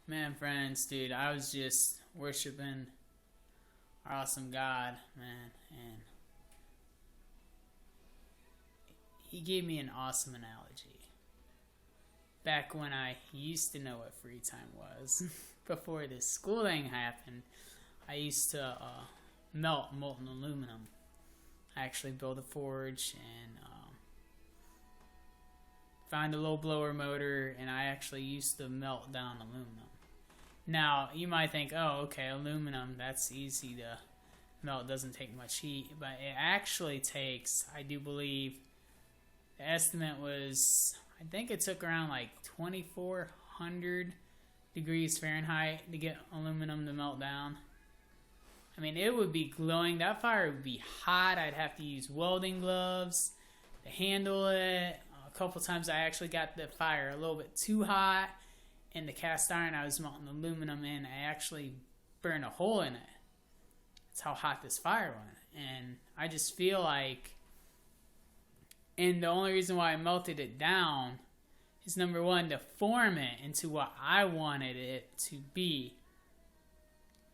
Man, friends, dude, I was just worshiping our awesome God, man, and he gave me an awesome analogy. Back when I used to know what free time was, before this school thing happened, I used to melt molten aluminum. I actually built a forge and found a low blower motor, and I actually used to melt down aluminum. Now, you might think, oh, okay, aluminum, that's easy to melt, doesn't take much heat, but it actually takes, I do believe, the estimate was, I think it took around like 2,400 degrees Fahrenheit to get aluminum to melt down. I mean, it would be glowing. That fire would be hot. I'd have to use welding gloves to handle it. A couple times I actually got the fire a little bit too hot. In the cast iron I was melting aluminum in, I actually burned a hole in it. That's how hot this fire went. And I just feel like, and the only reason why I melted it down is, number one, to form it into what I wanted it to be,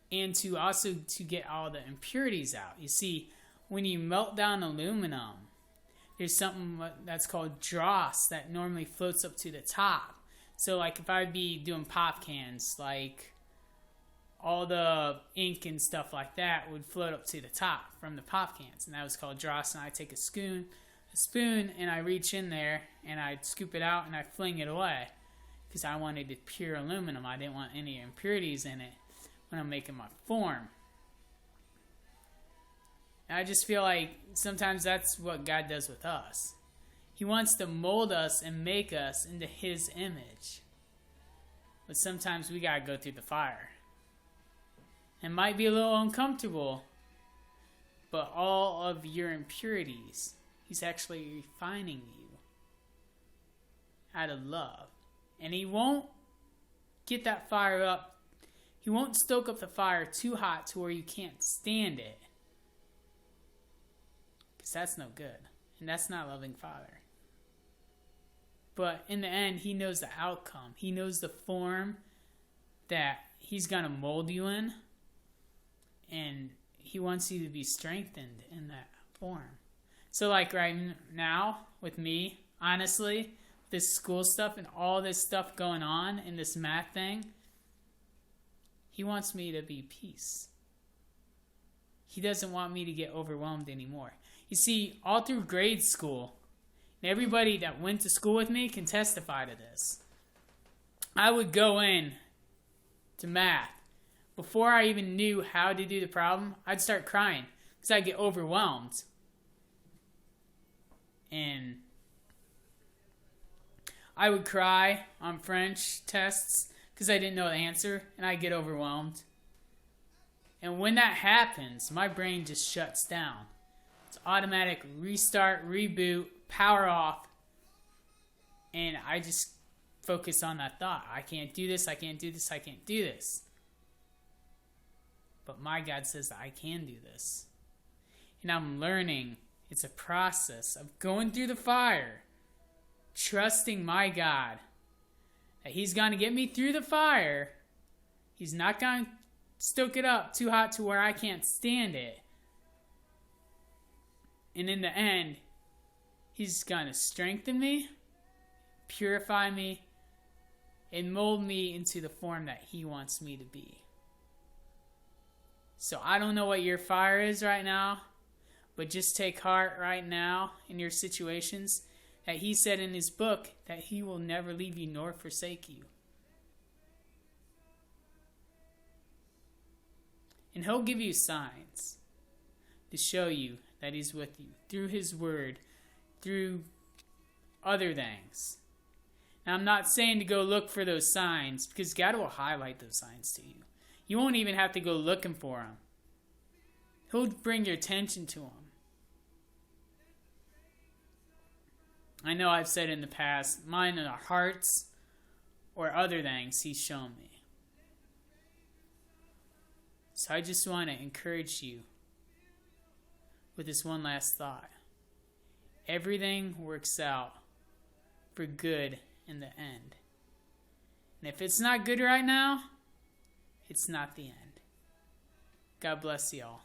and to also to get all the impurities out. You see, when you melt down aluminum, there's something that's called dross that normally floats up to the top. So, like, if I'd be doing pop cans, like, all the ink and stuff like that would float up to the top from the pop cans, and that was called dross. And I take a spoon, and I reach in there, and I scoop it out, and I fling it away, because I wanted it pure aluminum. I didn't want any impurities in it when I'm making my form. And I just feel like sometimes that's what God does with us. He wants to mold us and make us into His image. But sometimes we gotta go through the fire. It might be a little uncomfortable, but all of your impurities, He's actually refining you out of love. And He won't get that fire up. He won't stoke up the fire too hot to where you can't stand it. Because that's no good. And that's not loving Father. But in the end, He knows the outcome. He knows the form that He's going to mold you in. And He wants you to be strengthened in that form. So like right now, with me, honestly, this school stuff and all this stuff going on in this math thing, He wants me to be peace. He doesn't want me to get overwhelmed anymore. You see, all through grade school, and everybody that went to school with me can testify to this, I would go in to math. Before I even knew how to do the problem, I'd start crying because I'd get overwhelmed. And I would cry on French tests because I didn't know the answer, and I'd get overwhelmed. And when that happens, my brain just shuts down. It's automatic restart, reboot, power off, and I just focus on that thought. I can't do this, I can't do this, I can't do this. But my God says that I can do this. And I'm learning. It's a process of going through the fire, trusting my God that He's going to get me through the fire. He's not going to stoke it up too hot to where I can't stand it. And in the end, He's going to strengthen me, purify me, and mold me into the form that He wants me to be. So I don't know what your fire is right now, but just take heart right now in your situations that He said in His book that He will never leave you nor forsake you. And He'll give you signs to show you that He's with you through His word, through other things. Now, I'm not saying to go look for those signs, because God will highlight those signs to you. You won't even have to go looking for them. He'll bring your attention to them. I know I've said in the past, mine in our hearts or other things He's shown me. So I just want to encourage you with this one last thought. Everything works out for good in the end. And if it's not good right now, it's not the end. God bless y'all.